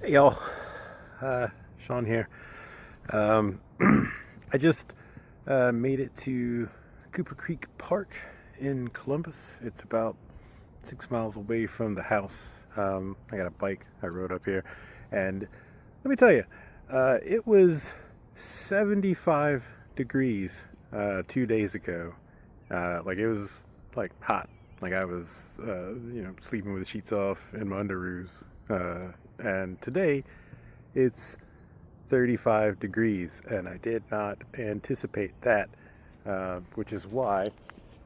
Hey y'all, Sean here. Um, I just made it to Cooper Creek Park in Columbus. It's about 6 miles away from the house. I got a bike. I rode up here, and let me tell you, it was 75 degrees 2 days ago. Like it was like hot. Like I was, sleeping with the sheets off in my underoos. And today it's 35 degrees, and I did not anticipate that, which is why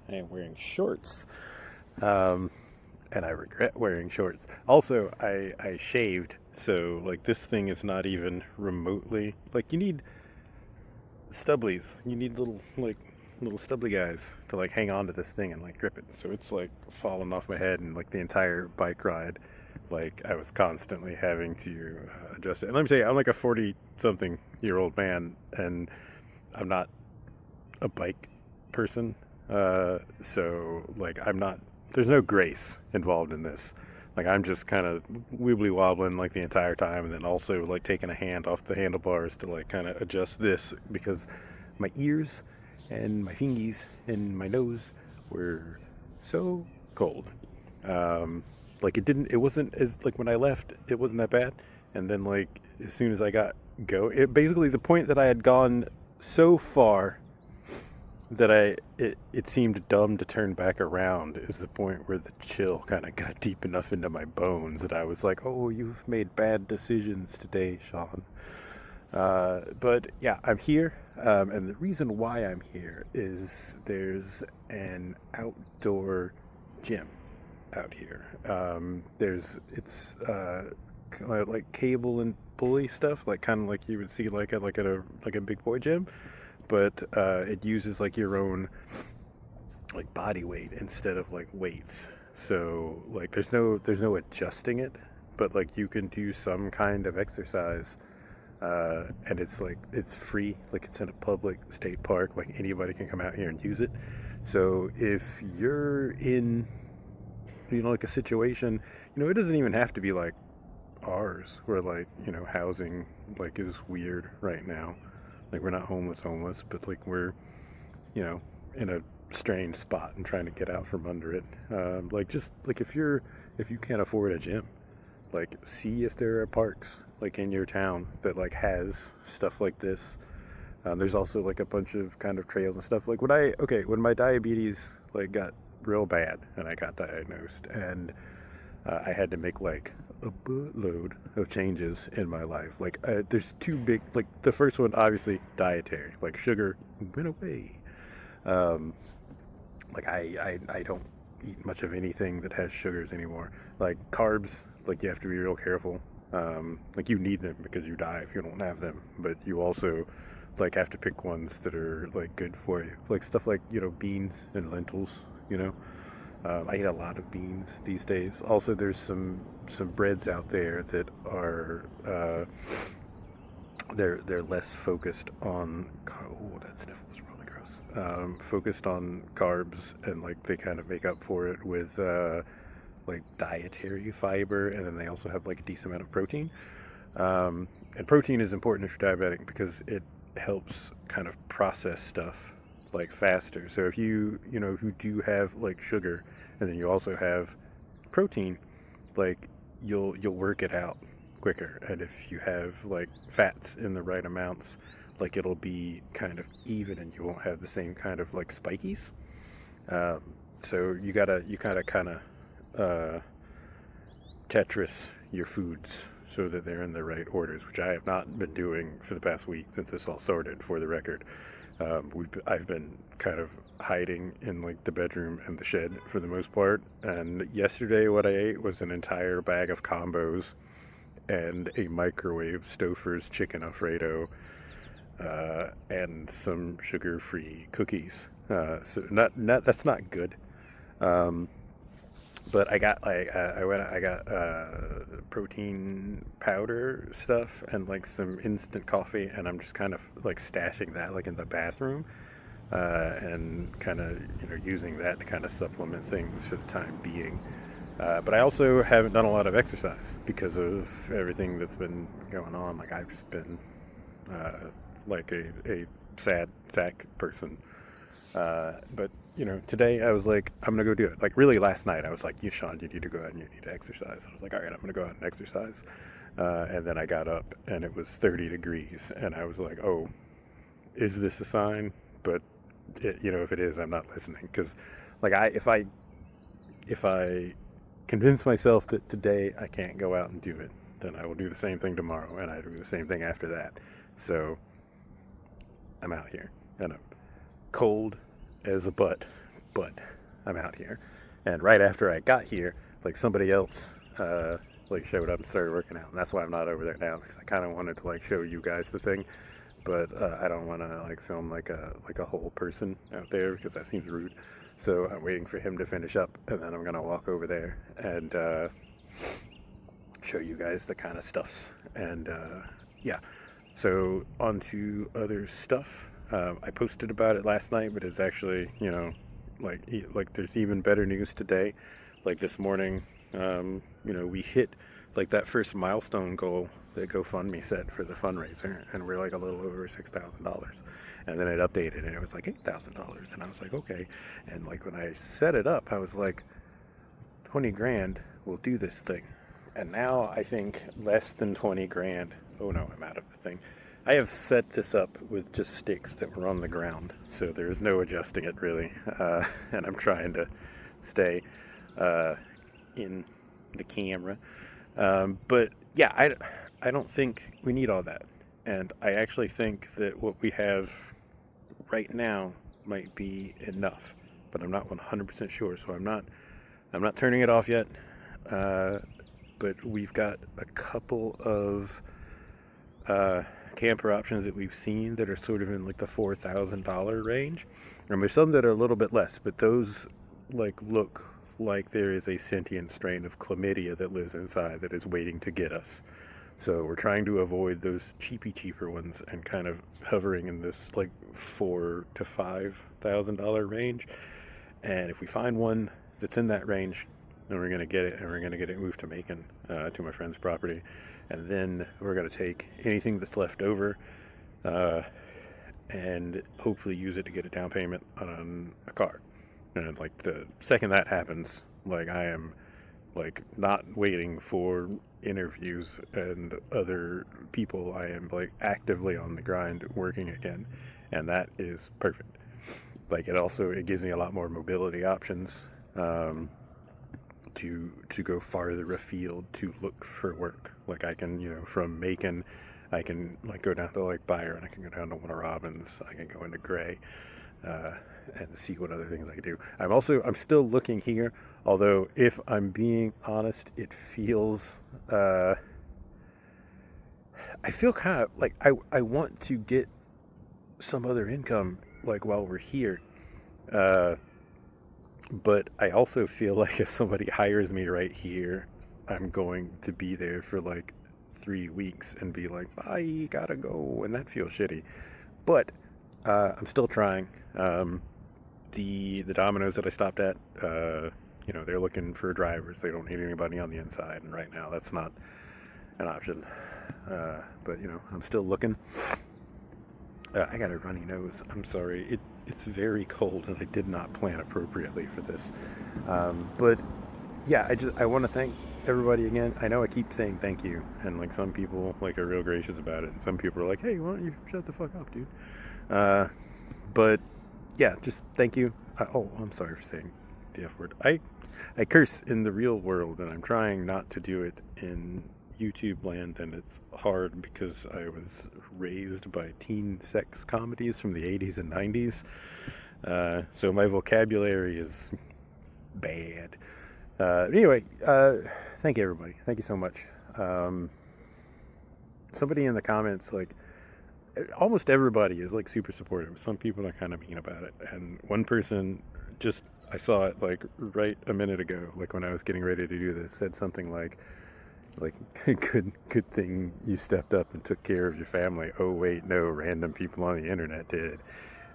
I am wearing shorts. Um, and I regret wearing shorts. Also, I shaved, so like this thing is not even remotely like you need stubblies. You need little stubbly guys to like hang on to this thing and like grip it. So it's like falling off my head, and like the entire bike ride, like I was constantly having to adjust it. And let me tell you, I'm like a 40-something-year-old man, and I'm not a bike person. So like I'm not. There's no grace involved in this. Like I'm just kind of wibbly wobbling like the entire time, and then also like taking a hand off the handlebars to like kind of adjust this because my ears and my fingies and my nose were so cold. Um, like it wasn't as like when I left, it wasn't that bad, and then like as soon as I got it basically the point that I had gone so far that it seemed dumb to turn back around is the point where the chill kind of got deep enough into my bones that I was like, "Oh, you've made bad decisions today, Sean." But yeah, I'm here, and the reason why I'm here is there's an outdoor gym out here. There's it's kind of like cable and pulley stuff, like kind of like you would see like a big boy gym, but it uses like your own like body weight instead of like weights. So like there's no adjusting it, but like you can do some kind of exercise, and it's like it's free. Like it's in a public state park. Like anybody can come out here and use it. So if you're in like a situation, it doesn't even have to be like ours where like housing like is weird right now. Like we're not homeless, but like we're you know in a strange spot and trying to get out from under it. Like just like if you can't afford a gym, like see if there are parks like in your town that like has stuff like this. There's also like a bunch of kind of trails and stuff. Like when my diabetes like got real bad and I got diagnosed, and I had to make like a boatload of changes in my life. Like there's two big, like the first one obviously dietary, like sugar went away. Um, like I don't eat much of anything that has sugars anymore. Like carbs, like you have to be real careful. Like you need them because you die if you don't have them, but you also like have to pick ones that are like good for you. Like stuff like beans and lentils. I eat a lot of beans these days. Also, there's some breads out there that are they're less focused on. Oh, that sniffle was really gross. Focused on carbs, and like they kind of make up for it with like dietary fiber, and then they also have like a decent amount of protein. And protein is important if you're diabetic because it helps kind of process stuff like faster. So if you do have like sugar, and then you also have protein, like you'll work it out quicker. And if you have like fats in the right amounts, like it'll be kind of even, and you won't have the same kind of like spikies. Um, so you gotta kind of uh, Tetris your foods so that they're in the right orders, which I have not been doing for the past week since this all started. For the record, I've been kind of hiding in like the bedroom and the shed for the most part. And yesterday, what I ate was an entire bag of combos and a microwave Stouffer's chicken Alfredo, and some sugar-free cookies. So not that's not good. Um, but I got like I got protein powder stuff and like some instant coffee, and I'm just kind of like stashing that like in the bathroom, and kind of using that to kind of supplement things for the time being. But I also haven't done a lot of exercise because of everything that's been going on. Like I've just been like a sad sack person. But today I was like, I'm gonna go do it. Like really, last night I was like, you, Sean, you need to go out and you need to exercise. I was like, all right, I'm gonna go out and exercise. And then I got up and it was 30 degrees, and I was like, oh, is this a sign? But if it is, I'm not listening because, like, if I convince myself that today I can't go out and do it, then I will do the same thing tomorrow, and I do the same thing after that. So I'm out here, and I'm cold as a butt, but I'm out here. And right after I got here, like somebody else like showed up and started working out, and that's why I'm not over there now, because I kind of wanted to like show you guys the thing, but I don't want to like film like a whole person out there because that seems rude. So I'm waiting for him to finish up, and then I'm gonna walk over there and show you guys the kind of stuffs. And yeah, so on to other stuff. I posted about it last night, but it's actually, like there's even better news today. Like this morning, we hit like that first milestone goal that GoFundMe set for the fundraiser, and we're like a little over $6,000. And then it updated, and it was like $8,000, and I was like, okay. And like when I set it up, I was like, 20 grand will do this thing. And now I think less than 20 grand. Oh no, I'm out of the thing. I have set this up with just sticks that were on the ground, so there's no adjusting it really. And I'm trying to stay in the camera. But yeah, I don't think we need all that. And I actually think that what we have right now might be enough, but I'm not 100% sure. So I'm not turning it off yet. But we've got a couple of camper options that we've seen that are sort of in like the $4,000 range, and there's some that are a little bit less, but those like look like there is a sentient strain of chlamydia that lives inside that is waiting to get us. So we're trying to avoid those cheaper ones and kind of hovering in this like $4,000 to $5,000 range. And if we find one that's in that range, then we're gonna get it, and we're gonna get it moved to Macon, to my friend's property, and then we're gonna take anything that's left over, and hopefully use it to get a down payment on a car. And like the second that happens, like I am like not waiting for interviews and other people. I am like actively on the grind working again, and that is perfect. Like it gives me a lot more mobility options. To go farther afield to look for work. Like I can, from Macon, I can like go down to like Byron, I can go down to Warner Robins, I can go into Gray, and see what other things I can do. I'm still looking here, although if I'm being honest, it feels, I feel kind of like I want to get some other income like while we're here. But I also feel like if somebody hires me right here, I'm going to be there for like 3 weeks and be like, bye, gotta go. And that feels shitty. But I'm still trying. The Domino's that I stopped at, they're looking for drivers. They don't need anybody on the inside. And right now that's not an option. But, I'm still looking. I got a runny nose. I'm sorry. It's very cold, and I did not plan appropriately for this. But yeah, I want to thank everybody again. I know I keep saying thank you, and like some people like are real gracious about it, and some people are like, hey, why don't you shut the fuck up, dude? But yeah, just thank you. I'm sorry for saying the F word. I curse in the real world, and I'm trying not to do it in YouTube land, and it's hard because I was raised by teen sex comedies from the 80s and 90s, so my vocabulary is bad. Anyway, thank you, everybody. Thank you so much. Somebody in the comments, like, almost everybody is like super supportive. Some people are kind of mean about it, and one person I saw it like right a minute ago, like when I was getting ready to do this, said something like good thing you stepped up and took care of your family. Oh wait, no, random people on the internet did.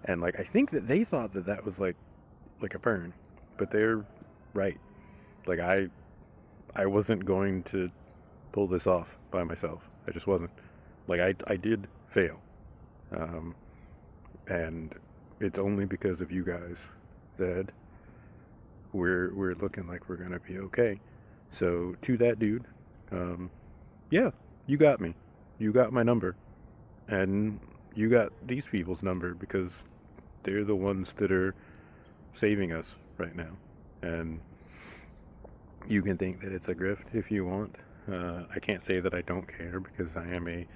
And like I think that they thought that was like a burn, but they're right. Like I I wasn't going to pull this off by myself. I just wasn't. Like, I did fail. Um, and it's only because of you guys that we're looking like we're gonna be okay. So to that dude, yeah, you got me. You got my number, and you got these people's number because they're the ones that are saving us right now. And you can think that it's a grift if you want. I can't say that I don't care because I am a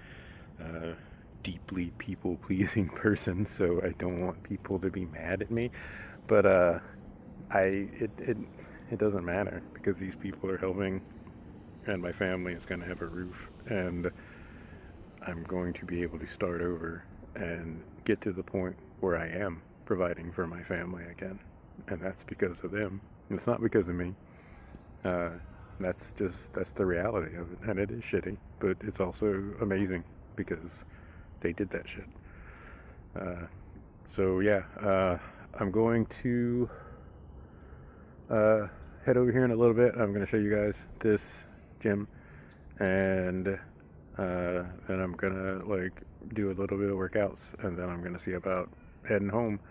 deeply people-pleasing person, so I don't want people to be mad at me. But it doesn't matter because these people are helping, and my family is going to have a roof, and I'm going to be able to start over and get to the point where I am providing for my family again, and that's because of them. It's not because of me. That's the reality of it, and it is shitty, but it's also amazing because they did that shit. So yeah, I'm going to head over here in a little bit. I'm going to show you guys this gym, and then I'm gonna like do a little bit of workouts, and then I'm gonna see about heading home.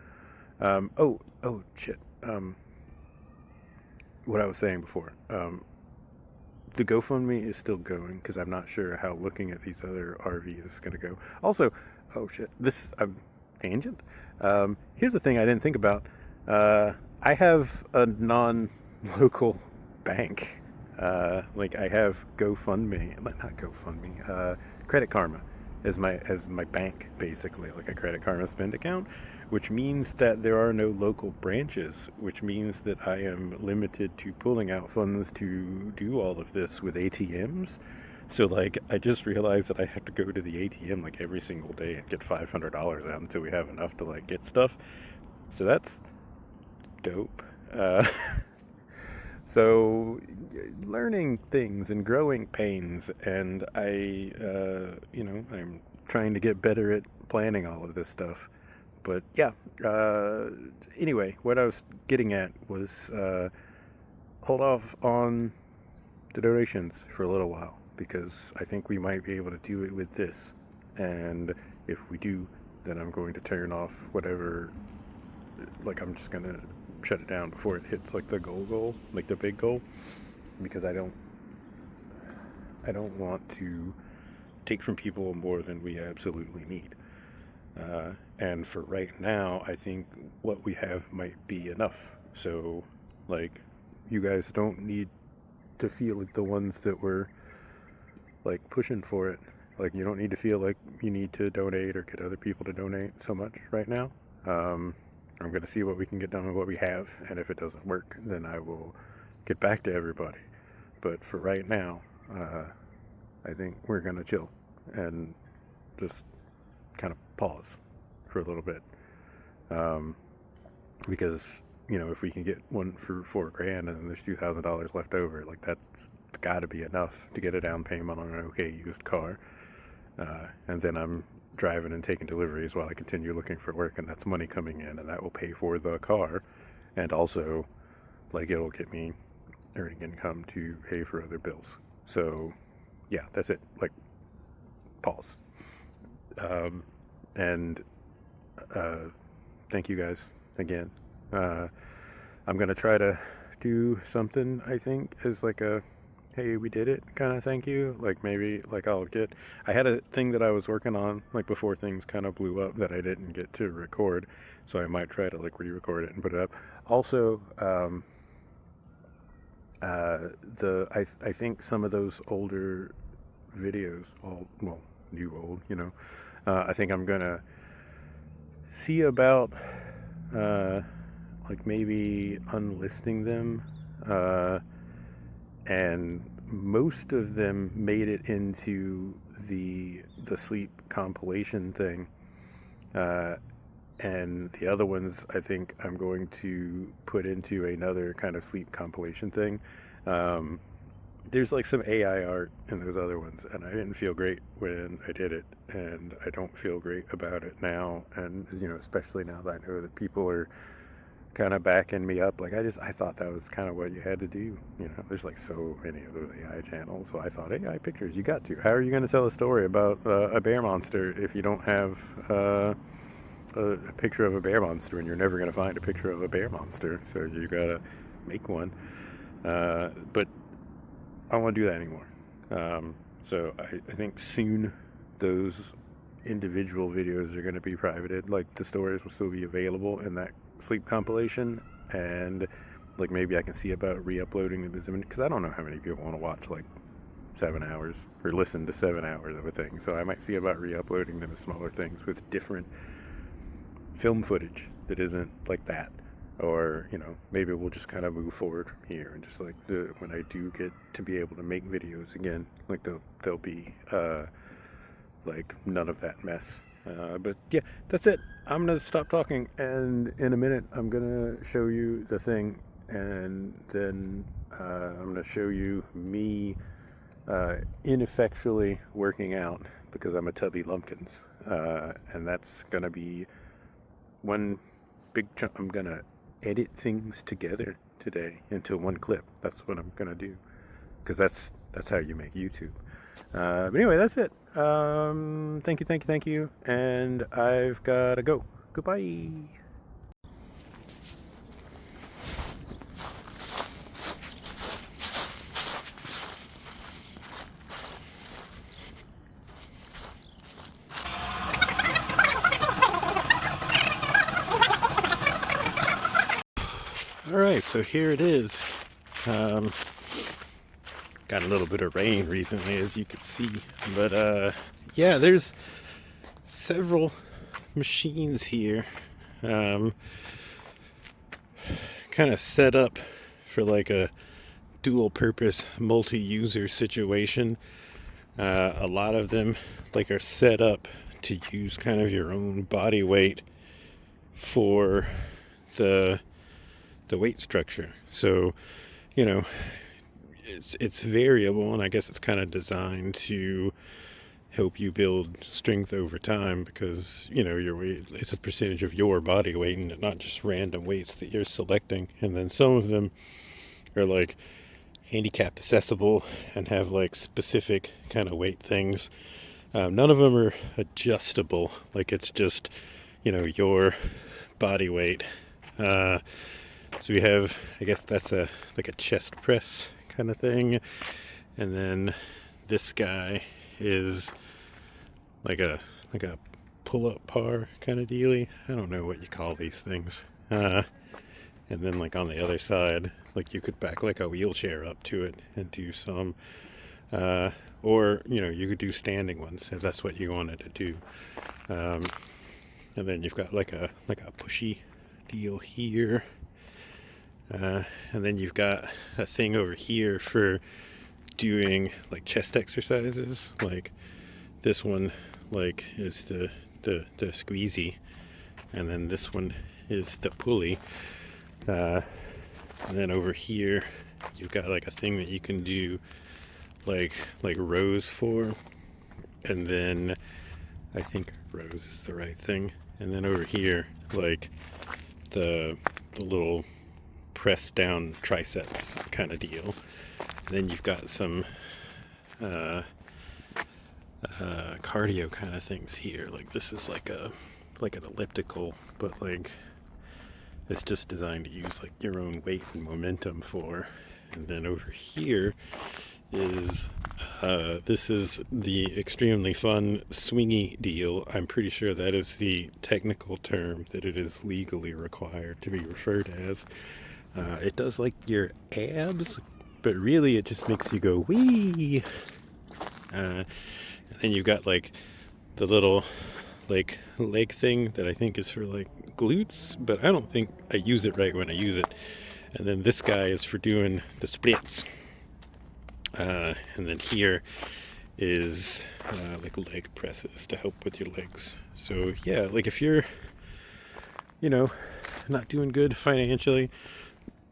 Oh shit. What I was saying before. The GoFundMe is still going because I'm not sure how looking at these other RVs is going to go. Also, oh shit, this tangent. Here's the thing I didn't think about. I have a non-local bank. Like I have GoFundMe, not GoFundMe. Credit Karma as my bank, basically, like a Credit Karma spend account, which means that there are no local branches, which means that I am limited to pulling out funds to do all of this with ATMs. So like I just realized that I have to go to the ATM like every single day and get $500 out until we have enough to like get stuff. So that's dope. So learning things and growing pains, and I'm trying to get better at planning all of this stuff. But yeah, anyway, what I was getting at was hold off on the donations for a little while because I think we might be able to do it with this. And if we do, then I'm going to turn off whatever, like I'm just going to shut it down before it hits like the goal, like the big goal, because I don't want to take from people more than we absolutely need. And for right now, I think what we have might be enough. So, like, you guys don't need to feel like the ones that were, like, pushing for it. Like, you don't need to feel like you need to donate or get other people to donate so much right now. I'm going to see what we can get done with what we have, and if it doesn't work, then I will get back to everybody. But for right now, I think we're going to chill and just kind of pause for a little bit, because if we can get one for $4,000 and then there's $2,000 left over, like that's got to be enough to get a down payment on an okay used car, and then I'm driving and taking deliveries while I continue looking for work, and that's money coming in, and that will pay for the car, and also like it'll get me earning income to pay for other bills. So yeah, that's it. Like, pause. And thank you guys again. I'm gonna try to do something, I think, as like a hey, we did it kind of thank you. Like maybe like I had a thing that I was working on like before things kind of blew up that I didn't get to record, so I might try to like re-record it and put it up. Also, I think some of those older videos, new old, I think I'm gonna see about like maybe unlisting them, and most of them made it into the sleep compilation thing, and the other ones I think I'm going to put into another kind of sleep compilation thing. There's like some AI art in those other ones, and I didn't feel great when I did it, and I don't feel great about it now. And especially now that I know that people are kind of backing me up. Like I thought that was kind of what you had to do. You know, there's like so many of those AI channels. So I thought AI pictures, you got to. How are you going to tell a story about a bear monster if you don't have a picture of a bear monster, and you're never going to find a picture of a bear monster? So you got to make one. But I don't want to do that anymore. So I think soon those individual videos are going to be privated. Like the stories will still be available in that sleep compilation, and like maybe I can see about re-uploading them, because I don't know how many people want to watch like 7 hours or listen to 7 hours of a thing. So I might see about re-uploading them as smaller things with different film footage that isn't like that. Or, you know, maybe we'll just kind of move forward from here, and just like when I do get to be able to make videos again, like they'll be like none of that mess. But yeah, that's it. I'm gonna stop talking, and in a minute I'm gonna show you the thing, and then I'm gonna show you me ineffectually working out because I'm a tubby lumpkins, and that's gonna be one big chunk. I'm gonna edit things together today into one clip. That's what I'm gonna do, because that's how you make YouTube. But anyway, that's it. Thank you, and I've gotta go. Goodbye. Alright, so here it is. Got a little bit of rain recently, as you can see. But yeah, there's several machines here. Kind of set up for like a dual purpose multi-user situation. A lot of them like are set up to use kind of your own body weight for the weight structure. So, you know, it's variable, and I guess it's kind of designed to help you build strength over time, because, you know, your weight, it's a percentage of your body weight and not just random weights that you're selecting. And then some of them are like handicapped accessible and have like specific kind of weight things. None of them are adjustable, like it's just, you know, your body weight. So we have, I guess that's like a chest press kind of thing, and then this guy is like a pull-up bar kind of dealy. I don't know what you call these things. And then like on the other side, like you could back like a wheelchair up to it and do some, or, you know, you could do standing ones if that's what you wanted to do. And then you've got like a pushy deal here. And then you've got a thing over here for doing like chest exercises. Like this one, like, is the squeezy, and then this one is the pulley. And then over here, you've got like a thing that you can do like rows for, and then I think rows is the right thing. And then over here, like the little press down triceps kind of deal. And then you've got some cardio kind of things here. Like this is like an elliptical, but like it's just designed to use like your own weight and momentum for. And then over here is this is the extremely fun swingy deal. I'm pretty sure that is the technical term that it is legally required to be referred as. It does like your abs, but really it just makes you go wee. And then you've got like the little like leg thing that I think is for like glutes, but I don't think I use it right when I use it. And then this guy is for doing the splits. And then here is like leg presses to help with your legs. So yeah, like if you're, you know, not doing good financially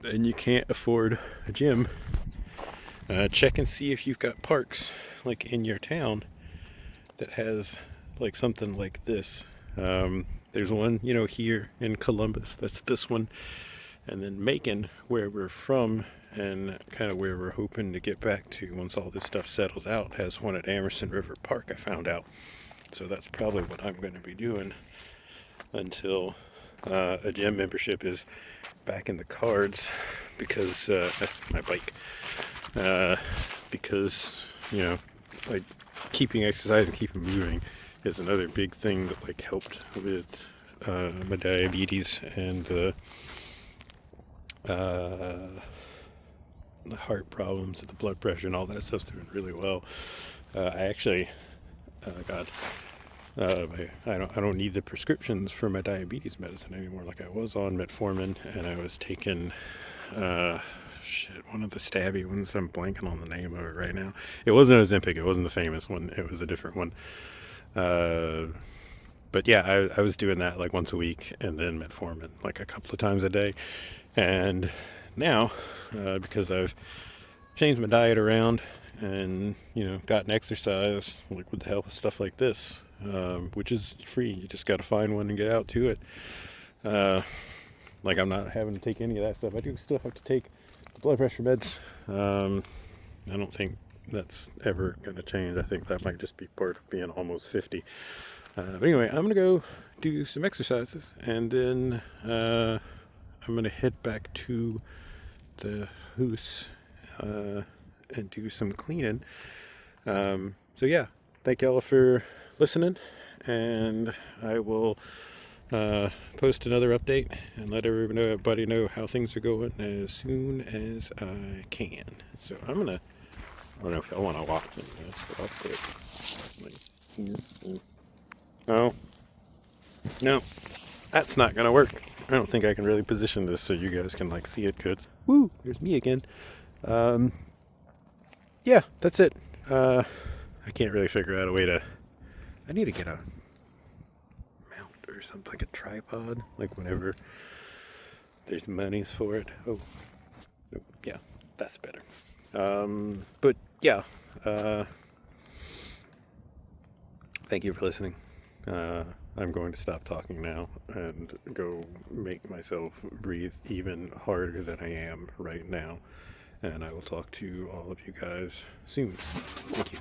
and you can't afford a gym, check and see if you've got parks like in your town that has like something like this. There's one, here in Columbus. That's this one. And then Macon, where we're from, and kind of where we're hoping to get back to once all this stuff settles out, has one at Emerson River Park, I found out. So that's probably what I'm going to be doing until a gym membership is back in the cards, because that's my bike. Because, like, keeping exercise and keeping moving is another big thing that, like, helped with my diabetes and the heart problems and the blood pressure and all that stuff's doing really well. I actually got I don't need the prescriptions for my diabetes medicine anymore, like I was on metformin, and I was taking one of the stabby ones. I'm blanking on the name of it right now. It wasn't Ozempic, it wasn't the famous one, it was a different one. But yeah, I was doing that like once a week, and then metformin like a couple of times a day. And now, because I've changed my diet around and, gotten exercise, like with the help of stuff like this, which is free. You just got to find one and get out to it. Like, I'm not having to take any of that stuff. I do still have to take the blood pressure meds. I don't think that's ever going to change. I think that might just be part of being almost 50. But anyway, I'm going to go do some exercises, and then I'm going to head back to the house and do some cleaning. So yeah, thank y'all for listening, and I will post another update and let everybody know how things are going as soon as I can. So I don't know if y'all want to watch this, but I'll put it like here. Oh, no, that's not gonna work. I don't think I can really position this so you guys can like see it good. Woo, there's me again. Yeah, that's it. I can't really figure out a way to. I need to get a mount or something, like a tripod, like whenever there's monies for it. Oh, yeah, that's better. But yeah, thank you for listening. I'm going to stop talking now and go make myself breathe even harder than I am right now. And I will talk to all of you guys soon. Thank you.